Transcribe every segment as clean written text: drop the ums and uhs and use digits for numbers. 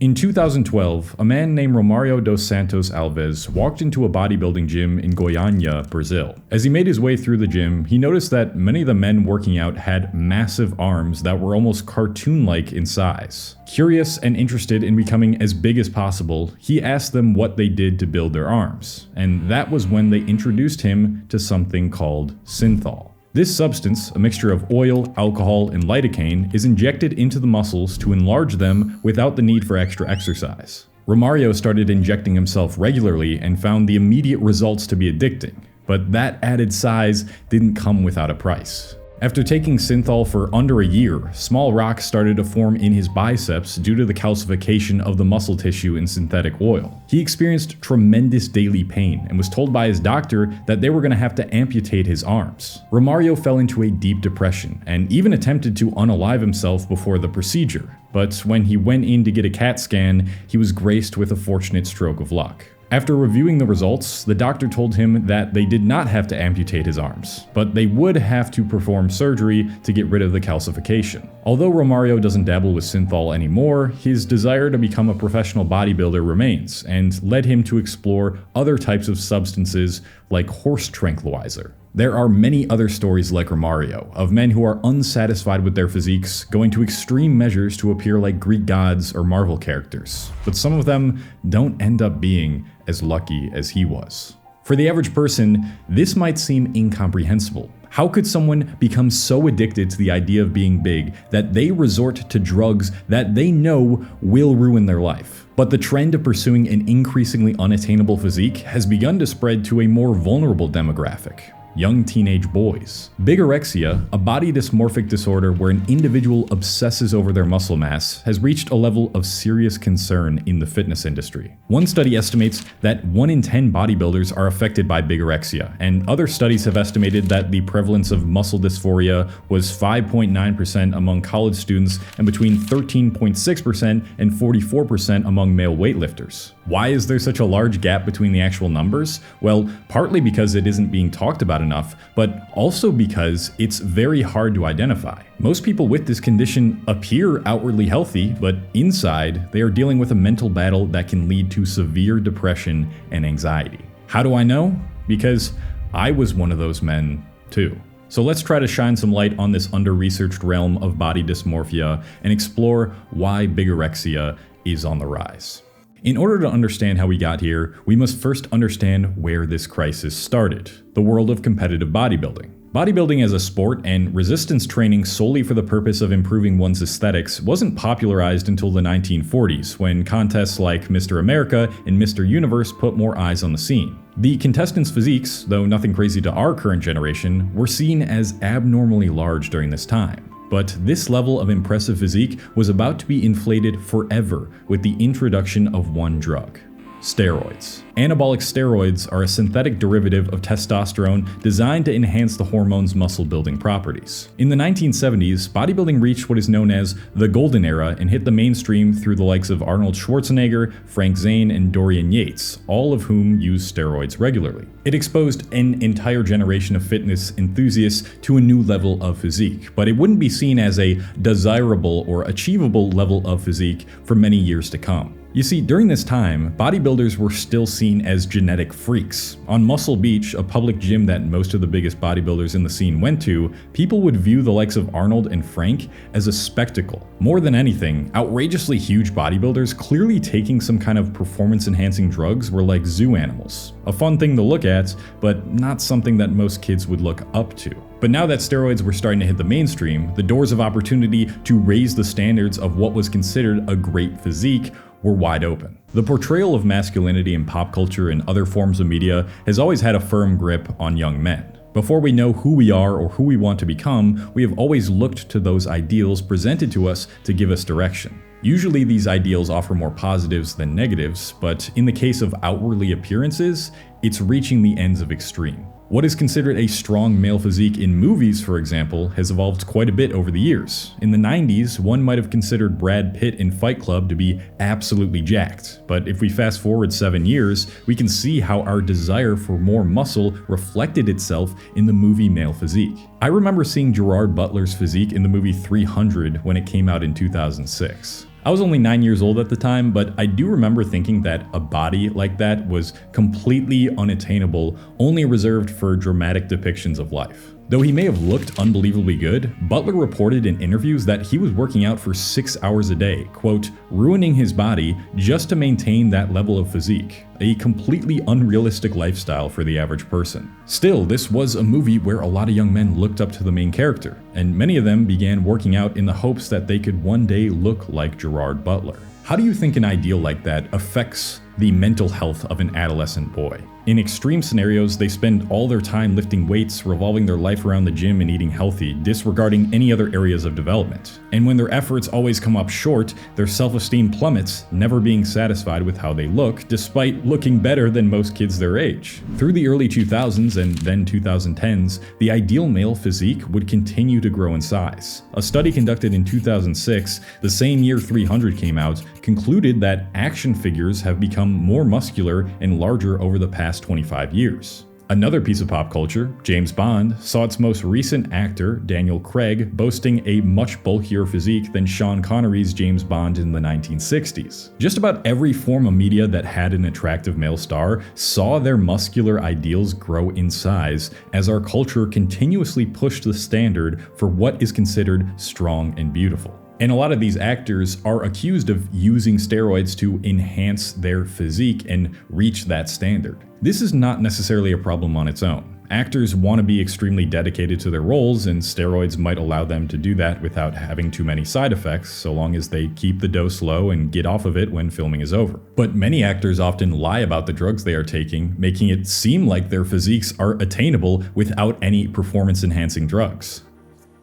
In 2012, a man named Romario dos Santos Alves walked into a bodybuilding gym in Goiânia, Brazil. As he made his way through the gym, he noticed that many of the men working out had massive arms that were almost cartoon-like in size. Curious and interested in becoming as big as possible, he asked them what they did to build their arms, and that was when they introduced him to something called synthol. This substance, a mixture of oil, alcohol, and lidocaine, is injected into the muscles to enlarge them without the need for extra exercise. Romario started injecting himself regularly and found the immediate results to be addicting, but that added size didn't come without a price. After taking synthol for under a year, small rocks started to form in his biceps due to the calcification of the muscle tissue in synthetic oil. He experienced tremendous daily pain and was told by his doctor that they were going to have to amputate his arms. Romario fell into a deep depression and even attempted to unalive himself before the procedure, but when he went in to get a CAT scan, he was graced with a fortunate stroke of luck. After reviewing the results, the doctor told him that they did not have to amputate his arms, but they would have to perform surgery to get rid of the calcification. Although Romario doesn't dabble with synthol anymore, his desire to become a professional bodybuilder remains and led him to explore other types of substances like horse tranquilizer. There are many other stories like Romario, of men who are unsatisfied with their physiques, going to extreme measures to appear like Greek gods or Marvel characters, but some of them don't end up being as lucky as he was. For the average person, this might seem incomprehensible. How could someone become so addicted to the idea of being big that they resort to drugs that they know will ruin their life? But the trend of pursuing an increasingly unattainable physique has begun to spread to a more vulnerable demographic: young teenage boys. Bigorexia, a body dysmorphic disorder where an individual obsesses over their muscle mass, has reached a level of serious concern in the fitness industry. One study estimates that 1 in 10 bodybuilders are affected by bigorexia, and other studies have estimated that the prevalence of muscle dysphoria was 5.9% among college students and between 13.6% and 44% among male weightlifters. Why is there such a large gap between the actual numbers? Well, partly because it isn't being talked about enough, but also because it's very hard to identify. Most people with this condition appear outwardly healthy, but inside, they are dealing with a mental battle that can lead to severe depression and anxiety. How do I know? Because I was one of those men too. So let's try to shine some light on this under-researched realm of body dysmorphia and explore why bigorexia is on the rise. In order to understand how we got here, we must first understand where this crisis started: the world of competitive bodybuilding. Bodybuilding as a sport and resistance training solely for the purpose of improving one's aesthetics wasn't popularized until the 1940s, when contests like Mr. America and Mr. Universe put more eyes on the scene. The contestants' physiques, though nothing crazy to our current generation, were seen as abnormally large during this time. But this level of impressive physique was about to be inflated forever with the introduction of one drug: steroids. Anabolic steroids are a synthetic derivative of testosterone designed to enhance the hormone's muscle-building properties. In the 1970s, bodybuilding reached what is known as the Golden Era and hit the mainstream through the likes of Arnold Schwarzenegger, Frank Zane, and Dorian Yates, all of whom used steroids regularly. It exposed an entire generation of fitness enthusiasts to a new level of physique, but it wouldn't be seen as a desirable or achievable level of physique for many years to come. You see, during this time, bodybuilders were still seen as genetic freaks. On Muscle Beach, a public gym that most of the biggest bodybuilders in the scene went to, people would view the likes of Arnold and Frank as a spectacle. More than anything, outrageously huge bodybuilders clearly taking some kind of performance-enhancing drugs were like zoo animals. A fun thing to look at, but not something that most kids would look up to. But now that steroids were starting to hit the mainstream, the doors of opportunity to raise the standards of what was considered a great physique were wide open. The portrayal of masculinity in pop culture and other forms of media has always had a firm grip on young men. Before we know who we are or who we want to become, we have always looked to those ideals presented to us to give us direction. Usually these ideals offer more positives than negatives, but in the case of outwardly appearances, it's reaching the ends of extreme. What is considered a strong male physique in movies, for example, has evolved quite a bit over the years. In the 90s, one might have considered Brad Pitt in Fight Club to be absolutely jacked, but if we fast forward 7 years, we can see how our desire for more muscle reflected itself in the movie male physique. I remember seeing Gerard Butler's physique in the movie 300 when it came out in 2006. I was only 9 years old at the time, but I do remember thinking that a body like that was completely unattainable, only reserved for dramatic depictions of life. Though he may have looked unbelievably good, Butler reported in interviews that he was working out for 6 hours a day, quote, ruining his body just to maintain that level of physique, a completely unrealistic lifestyle for the average person. Still, this was a movie where a lot of young men looked up to the main character, and many of them began working out in the hopes that they could one day look like Gerard Butler. How do you think an ideal like that affects the mental health of an adolescent boy? In extreme scenarios, they spend all their time lifting weights, revolving their life around the gym and eating healthy, disregarding any other areas of development. And when their efforts always come up short, their self-esteem plummets, never being satisfied with how they look, despite looking better than most kids their age. Through the early 2000s and then 2010s, the ideal male physique would continue to grow in size. A study conducted in 2006, the same year 300 came out, concluded that action figures have become more muscular and larger over the past 25 years. Another piece of pop culture, James Bond, saw its most recent actor, Daniel Craig, boasting a much bulkier physique than Sean Connery's James Bond in the 1960s. Just about every form of media that had an attractive male star saw their muscular ideals grow in size as our culture continuously pushed the standard for what is considered strong and beautiful. And a lot of these actors are accused of using steroids to enhance their physique and reach that standard. This is not necessarily a problem on its own. Actors want to be extremely dedicated to their roles, and steroids might allow them to do that without having too many side effects, so long as they keep the dose low and get off of it when filming is over. But many actors often lie about the drugs they are taking, making it seem like their physiques are attainable without any performance-enhancing drugs.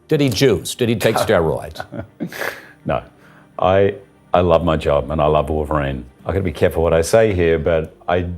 Did he juice? Did he take steroids? No. I love my job and I love Wolverine. I've got to be careful what I say here, but I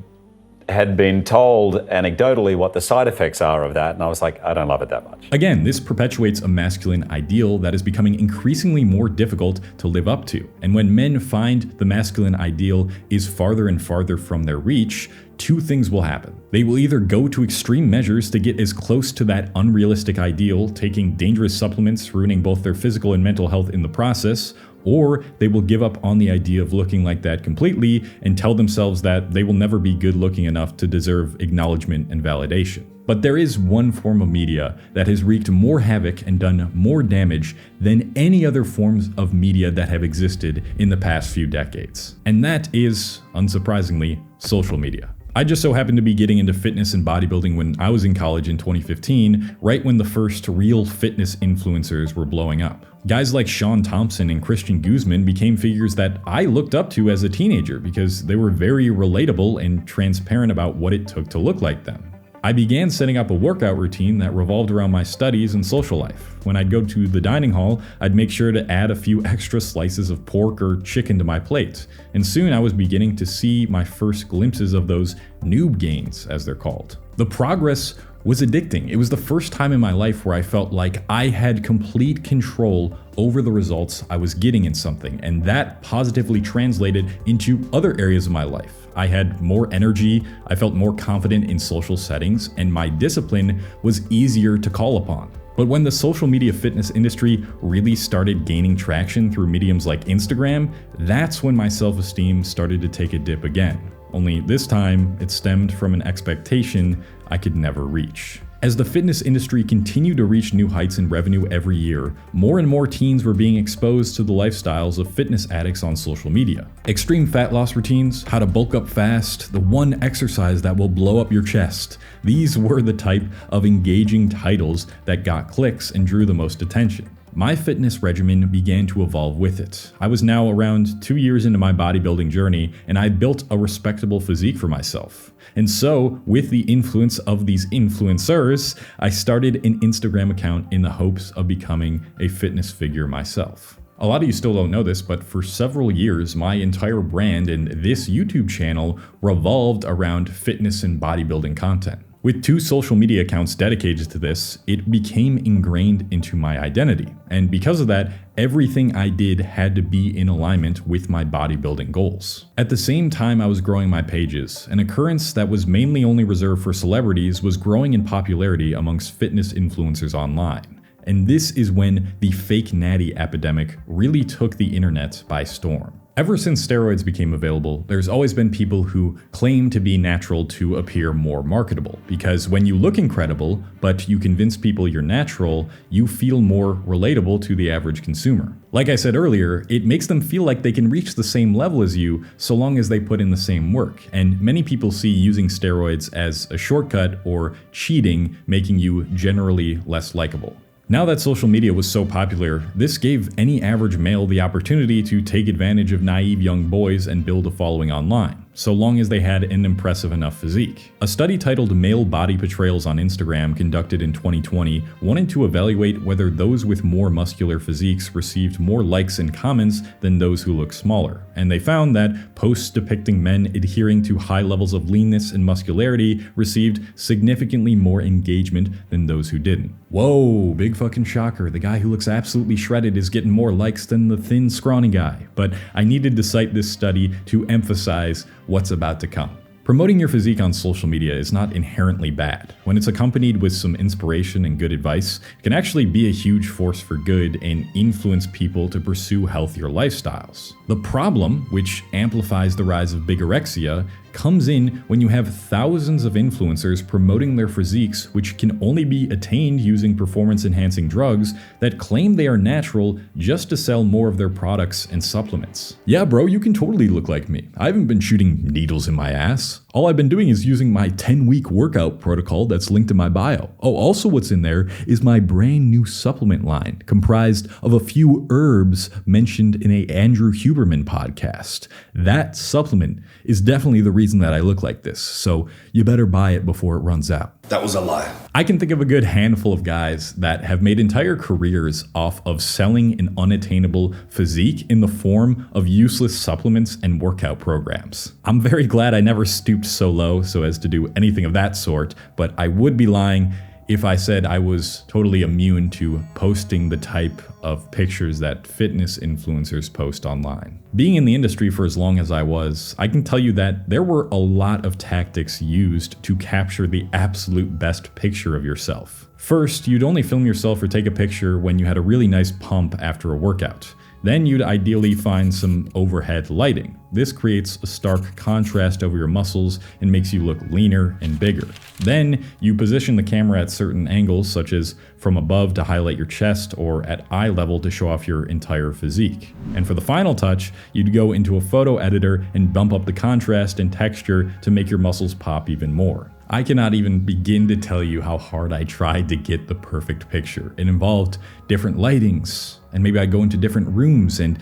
had been told anecdotally what the side effects are of that, and I was like, I don't love it that much. Again, this perpetuates a masculine ideal that is becoming increasingly more difficult to live up to. And when men find the masculine ideal is farther and farther from their reach, two things will happen. They will either go to extreme measures to get as close to that unrealistic ideal, taking dangerous supplements, ruining both their physical and mental health in the process, or they will give up on the idea of looking like that completely and tell themselves that they will never be good looking enough to deserve acknowledgement and validation. But there is one form of media that has wreaked more havoc and done more damage than any other forms of media that have existed in the past few decades. And that is, unsurprisingly, social media. I just so happened to be getting into fitness and bodybuilding when I was in college in 2015, right when the first real fitness influencers were blowing up. Guys like Sean Thompson and Christian Guzman became figures that I looked up to as a teenager because they were very relatable and transparent about what it took to look like them. I began setting up a workout routine that revolved around my studies and social life. When I'd go to the dining hall, I'd make sure to add a few extra slices of pork or chicken to my plate, and soon I was beginning to see my first glimpses of those noob gains, as they're called. The progress was addicting. It was the first time in my life where I felt like I had complete control over the results I was getting in something, and that positively translated into other areas of my life. I had more energy, I felt more confident in social settings, and my discipline was easier to call upon. But when the social media fitness industry really started gaining traction through mediums like Instagram, that's when my self-esteem started to take a dip again. Only this time, it stemmed from an expectation I could never reach. As the fitness industry continued to reach new heights in revenue every year, more and more teens were being exposed to the lifestyles of fitness addicts on social media. Extreme fat loss routines, how to bulk up fast, the one exercise that will blow up your chest. These were the type of engaging titles that got clicks and drew the most attention. My fitness regimen began to evolve with it. I was now around 2 years into my bodybuilding journey, and I built a respectable physique for myself. And so, with the influence of these influencers, I started an Instagram account in the hopes of becoming a fitness figure myself. A lot of you still don't know this, but for several years, my entire brand and this YouTube channel revolved around fitness and bodybuilding content. With 2 social media accounts dedicated to this, it became ingrained into my identity. And because of that, everything I did had to be in alignment with my bodybuilding goals. At the same time I was growing my pages, an occurrence that was mainly only reserved for celebrities was growing in popularity amongst fitness influencers online. And this is when the fake Natty epidemic really took the internet by storm. Ever since steroids became available, there's always been people who claim to be natural to appear more marketable, because when you look incredible, but you convince people you're natural, you feel more relatable to the average consumer. Like I said earlier, it makes them feel like they can reach the same level as you so long as they put in the same work, and many people see using steroids as a shortcut or cheating, making you generally less likable. Now that social media was so popular, this gave any average male the opportunity to take advantage of naive young boys and build a following online, so long as they had an impressive enough physique. A study titled Male Body Portrayals on Instagram, conducted in 2020, wanted to evaluate whether those with more muscular physiques received more likes and comments than those who look smaller, and they found that posts depicting men adhering to high levels of leanness and muscularity received significantly more engagement than those who didn't. Whoa, big fucking shocker. The guy who looks absolutely shredded is getting more likes than the thin, scrawny guy. But I needed to cite this study to emphasize what's about to come. Promoting your physique on social media is not inherently bad. When it's accompanied with some inspiration and good advice, it can actually be a huge force for good and influence people to pursue healthier lifestyles. The problem, which amplifies the rise of bigorexia, comes in when you have thousands of influencers promoting their physiques, which can only be attained using performance-enhancing drugs that claim they are natural just to sell more of their products and supplements. Yeah, bro, you can totally look like me. I haven't been shooting needles in my ass. All I've been doing is using my 10-week workout protocol that's linked in my bio. Oh, also what's in there is my brand new supplement line, comprised of a few herbs mentioned in a Andrew Huberman podcast. That supplement is definitely the reason that I look like this, so you better buy it before it runs out. That was a lie. I can think of a good handful of guys that have made entire careers off of selling an unattainable physique in the form of useless supplements and workout programs. I'm very glad I never stooped so low so as to do anything of that sort, but I would be lying if I said I was totally immune to posting the type of pictures that fitness influencers post online. Being in the industry for as long as I was, I can tell you that there were a lot of tactics used to capture the absolute best picture of yourself. First, you'd only film yourself or take a picture when you had a really nice pump after a workout. Then you'd ideally find some overhead lighting. This creates a stark contrast over your muscles and makes you look leaner and bigger. Then you position the camera at certain angles, such as from above to highlight your chest or at eye level to show off your entire physique. And for the final touch, you'd go into a photo editor and bump up the contrast and texture to make your muscles pop even more. I cannot even begin to tell you how hard I tried to get the perfect picture. It involved different lightings, and maybe I'd go into different rooms, and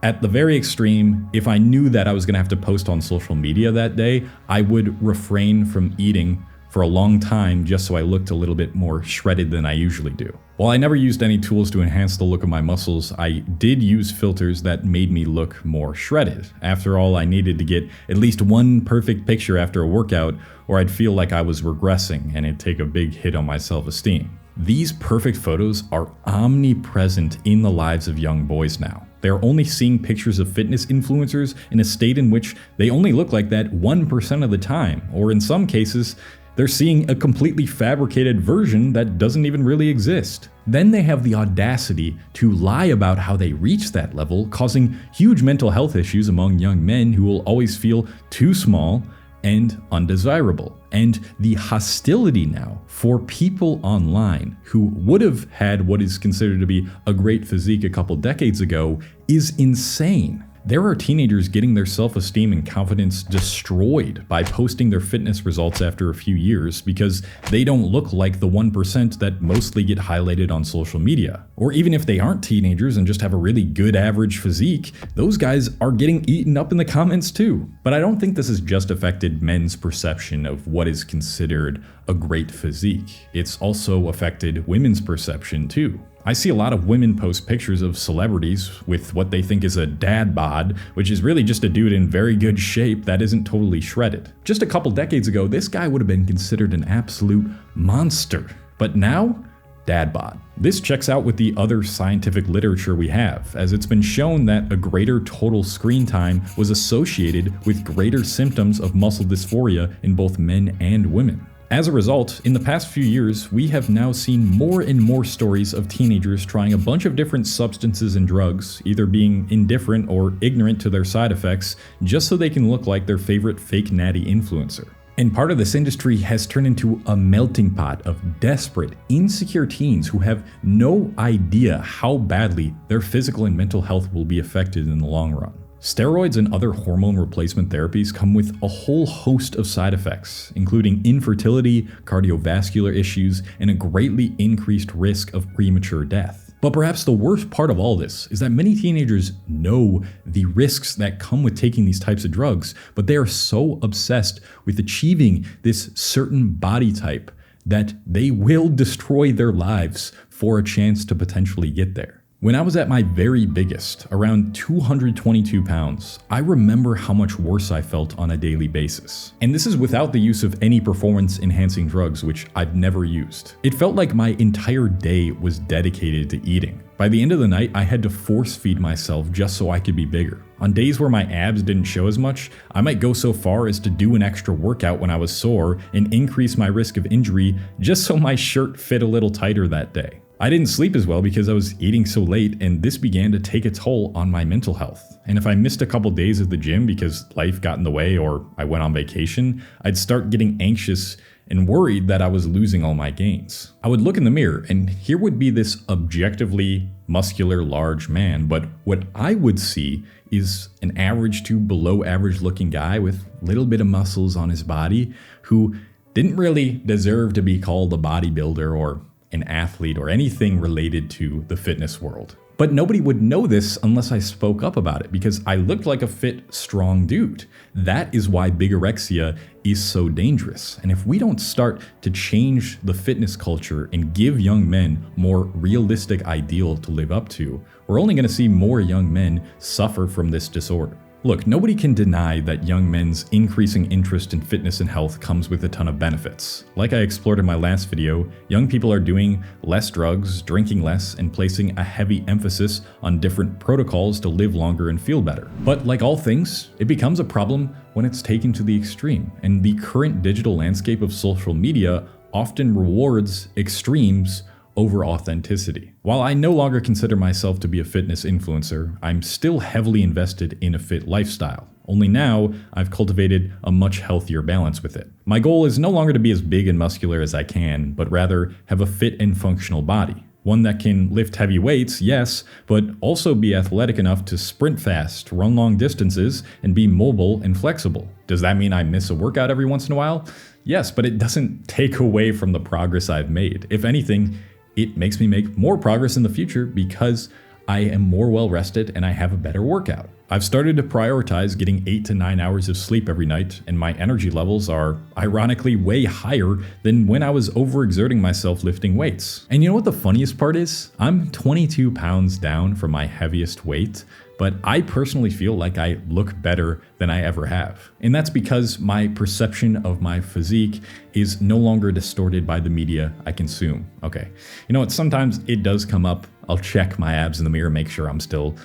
at the very extreme, if I knew that I was gonna have to post on social media that day, I would refrain from eating for a long time just so I looked a little bit more shredded than I usually do. While I never used any tools to enhance the look of my muscles, I did use filters that made me look more shredded. After all, I needed to get at least one perfect picture after a workout, or I'd feel like I was regressing and it'd take a big hit on my self-esteem. These perfect photos are omnipresent in the lives of young boys now. They're only seeing pictures of fitness influencers in a state in which they only look like that 1% of the time, or in some cases, they're seeing a completely fabricated version that doesn't even really exist. Then they have the audacity to lie about how they reached that level, causing huge mental health issues among young men who will always feel too small and undesirable. And the hostility now for people online who would have had what is considered to be a great physique a couple decades ago is insane. There are teenagers getting their self-esteem and confidence destroyed by posting their fitness results after a few years because they don't look like the 1% that mostly get highlighted on social media. Or even if they aren't teenagers and just have a really good average physique, those guys are getting eaten up in the comments too. But I don't think this has just affected men's perception of what is considered a great physique. It's also affected women's perception too. I see a lot of women post pictures of celebrities with what they think is a dad bod, which is really just a dude in very good shape that isn't totally shredded. Just a couple decades ago, this guy would have been considered an absolute monster. But now, dad bod. This checks out with the other scientific literature we have, as it's been shown that a greater total screen time was associated with greater symptoms of muscle dysphoria in both men and women. As a result, in the past few years, we have now seen more and more stories of teenagers trying a bunch of different substances and drugs, either being indifferent or ignorant to their side effects, just so they can look like their favorite fake natty influencer. And part of this industry has turned into a melting pot of desperate, insecure teens who have no idea how badly their physical and mental health will be affected in the long run. Steroids and other hormone replacement therapies come with a whole host of side effects, including infertility, cardiovascular issues, and a greatly increased risk of premature death. But perhaps the worst part of all this is that many teenagers know the risks that come with taking these types of drugs, but they are so obsessed with achieving this certain body type that they will destroy their lives for a chance to potentially get there. When I was at my very biggest, around 222 pounds, I remember how much worse I felt on a daily basis. And this is without the use of any performance-enhancing drugs, which I've never used. It felt like my entire day was dedicated to eating. By the end of the night, I had to force feed myself just so I could be bigger. On days where my abs didn't show as much, I might go so far as to do an extra workout when I was sore and increase my risk of injury just so my shirt fit a little tighter that day. I didn't sleep as well because I was eating so late, and this began to take a toll on my mental health. And if I missed a couple days of the gym because life got in the way or I went on vacation, I'd start getting anxious and worried that I was losing all my gains. I would look in the mirror, and here would be this objectively muscular, large man, but what I would see is an average to below average looking guy with a little bit of muscles on his body who didn't really deserve to be called a bodybuilder or an athlete or anything related to the fitness world. But nobody would know this unless I spoke up about it because I looked like a fit, strong dude. That is why bigorexia is so dangerous. And if we don't start to change the fitness culture and give young men more realistic ideal to live up to, we're only going to see more young men suffer from this disorder. Look, nobody can deny that young men's increasing interest in fitness and health comes with a ton of benefits. Like I explored in my last video, young people are doing less drugs, drinking less, and placing a heavy emphasis on different protocols to live longer and feel better. But like all things, it becomes a problem when it's taken to the extreme, and the current digital landscape of social media often rewards extremes over authenticity. While I no longer consider myself to be a fitness influencer, I'm still heavily invested in a fit lifestyle. Only now, I've cultivated a much healthier balance with it. My goal is no longer to be as big and muscular as I can, but rather have a fit and functional body. One that can lift heavy weights, yes, but also be athletic enough to sprint fast, run long distances, and be mobile and flexible. Does that mean I miss a workout every once in a while? Yes, but it doesn't take away from the progress I've made. If anything, it makes me make more progress in the future because I am more well rested and I have a better workout. I've started to prioritize getting 8 to 9 hours of sleep every night, and my energy levels are ironically way higher than when I was overexerting myself lifting weights. And you know what the funniest part is? I'm 22 pounds down from my heaviest weight, but I personally feel like I look better than I ever have. And that's because my perception of my physique is no longer distorted by the media I consume. Okay, you know what, sometimes it does come up. I'll check my abs in the mirror, make sure I'm still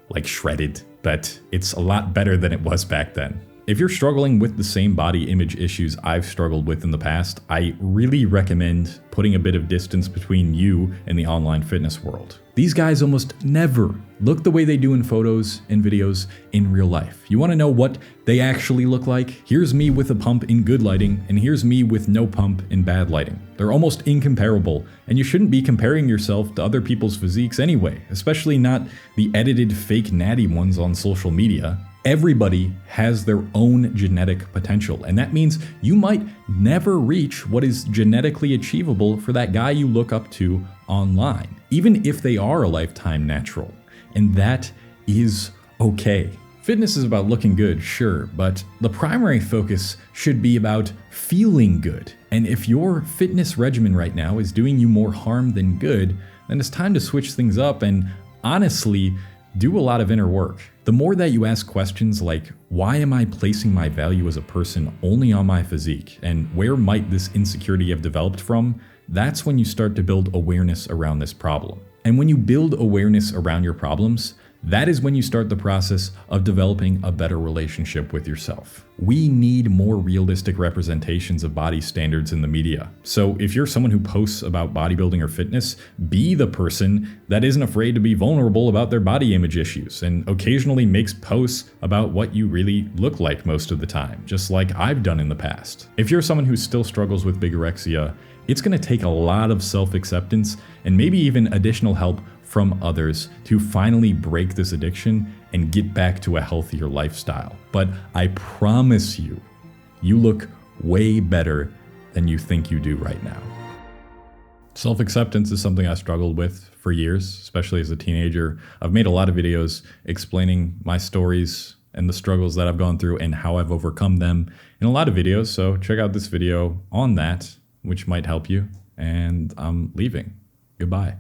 like shredded, but it's a lot better than it was back then. If you're struggling with the same body image issues I've struggled with in the past, I really recommend putting a bit of distance between you and the online fitness world. These guys almost never look the way they do in photos and videos in real life. You want to know what they actually look like? Here's me with a pump in good lighting, and here's me with no pump in bad lighting. They're almost incomparable, and you shouldn't be comparing yourself to other people's physiques anyway, especially not the edited fake natty ones on social media. Everybody has their own genetic potential, and that means you might never reach what is genetically achievable for that guy you look up to online, even if they are a lifetime natural. And that is okay. Fitness is about looking good, sure, but the primary focus should be about feeling good. And if your fitness regimen right now is doing you more harm than good, then it's time to switch things up and honestly do a lot of inner work. The more that you ask questions like, why am I placing my value as a person only on my physique, and where might this insecurity have developed from, that's when you start to build awareness around this problem. And when you build awareness around your problems, that is when you start the process of developing a better relationship with yourself. We need more realistic representations of body standards in the media. So if you're someone who posts about bodybuilding or fitness, be the person that isn't afraid to be vulnerable about their body image issues and occasionally makes posts about what you really look like most of the time, just like I've done in the past. If you're someone who still struggles with bigorexia, it's going to take a lot of self-acceptance and maybe even additional help from others to finally break this addiction and get back to a healthier lifestyle. But I promise you, you look way better than you think you do right now. Self-acceptance is something I struggled with for years, especially as a teenager. I've made a lot of videos explaining my stories and the struggles that I've gone through and how I've overcome them in a lot of videos. So check out this video on that, which might help you. And I'm leaving. Goodbye.